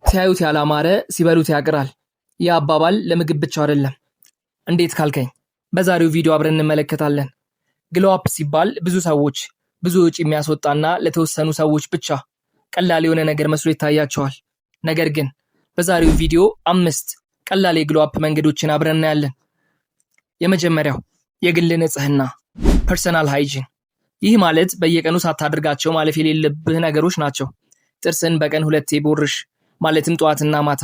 ሲያዩት ያላማረ ሲበሉት ያቅራል። ይህ አባባል ለምግብ ብቻ አይደለም። እንዴት ካልከኝ በዛሬው ቪዲዮ አብረን እንመለከታለን። ግሎው አፕ ሲባል ብዙ ሰዎች ብዙ ወጪ የሚያስወጣና ለተወሰኑ ሰዎች ብቻ ቀላል የሆነ ነገር መስሎ ይታያቸዋል። ነገር ግን በዛሬው ቪዲዮ 5 ቀላል የግሎው አፕ መንገዶችን አብረን እናያለን። የመጀመሪያው የግል ንጽህና ፐርሰናል ሃይጂን። ይህ ማለት በየቀኑ ሳታደርጋቸው ማለፍ የሌለብህ ነገሮች ናቸው። ጥርስን በቀን 2 ቦርሽ፣ ማለትም ጠዋትና ማታ።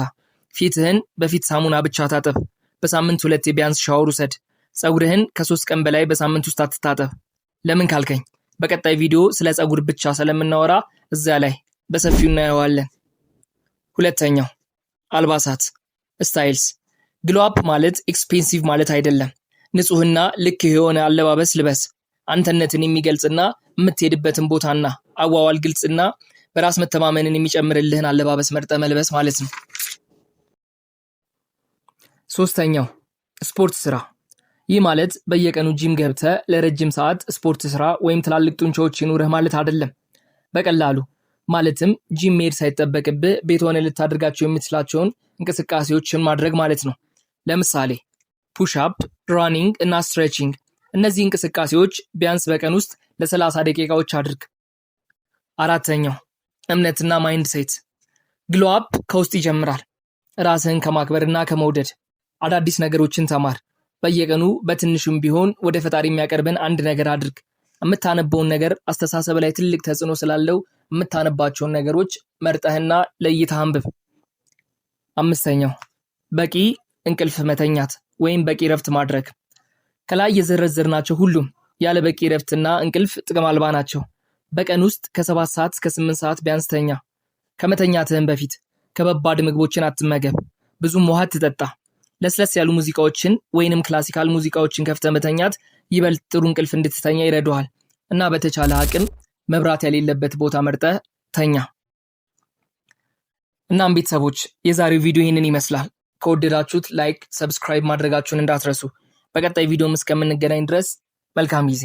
ፊትህን በፊት ሳሙና ብቻ ታጠብ። በሳምንት 2 ቢያንስ ሻወር ውሰድ። ፀጉርህን ከ3 ቀን በላይ በሳምንት ውስጥ አትታጠብ። ለምን ካልከኝ በቀጣይ ቪዲዮ ስለ ፀጉር ብቻ ስለምናወራ እዛ ላይ በሰፊው እናየዋለን። ሁለተኛው አልባሳት ስታይልስ። ግሎው አፕ ማለት ኤክስፔንሲቭ ማለት አይደለም። ንጹህና ልክ የሆነ አለባበስ ልበስ። አንተነትን የሚገልጽና የምትሄድበትን ቦታና አዋዋል ግልጽና በራስ መተማመንን የሚጨምርልህን አለባበስ መርጠ መልበስ ማለት ነው። ሶስተኛው ስፖርት ስራ። ይህ ማለት በየቀኑ ጂም ገብተህ ለረጅም ሰዓት ስፖርት ስራ ወይም ትላልቅ ጡንቻዎች ይኑርህ ማለት አይደለም። በቀላሉ ማለትም ጂም መሄድ ሳይጠበቅብህ ቤት ሆነ ልታደርጋቸው የምትችላቸውን እንቅስቃሴዎችን ማድረግ ማለት ነው። ለምሳሌ ፑሽ አፕ፣ ራኒንግ እና ስትሬቺንግ። እነዚህ እንቅስቃሴዎች ቢያንስ በቀን ውስጥ ለ30 ደቂቃዎች አድርግ። አራተኛው እምነትና ማይንድ ሴት። ግሎው አፕ ከውስጥ ይጀምራል። ራስህን ከማክበርና ከመውደድ አዳዲስ ነገሮችን ተማር። በየቀኑ በትንሹም ቢሆን ወደ ፈጣሪ የሚያቀርብን አንድ ነገር አድርግ። የምታነበውን ነገር አስተሳሰብ ላይ ትልቅ ተጽዕኖ ስላለው የምታነባቸውን ነገሮች መርጠህና ለይተህ አንብብ። አምስተኛው በቂ እንቅልፍ መተኛት ወይም በቂ ረፍት ማድረግ። ከላይ የዘረዘርናቸው ሁሉም ያለ በቂ ረፍትና እንቅልፍ ጥቅም አልባ ናቸው። በቀን ውስጥ ከ7 ሰዓት እስከ 8 ሰዓት ቢያንስ ተኛ። ከመተኛትህም በፊት ከባድ ምግቦችን አትመገብ። ብዙም ውሃ ትጠጣ። ለስለስ ያሉ ሙዚቃዎችን ወይንም ክላሲካል ሙዚቃዎችን ከፍተህ መተኛት ይበልጥ ጥሩ እንቅልፍ እንድትተኛ ይረዳዋል። እና በተቻለ አቅም መብራት የሌለበት ቦታ መርጠህ ተኛ። እናም ቤተሰቦች የዛሬው ቪዲዮ ይህንን ይመስላል። ከወደዳችሁት ላይክ፣ ሰብስክራይብ ማድረጋችሁን እንዳትረሱ። በቀጣይ ቪዲዮም እስከምንገናኝ ድረስ መልካም ጊዜ።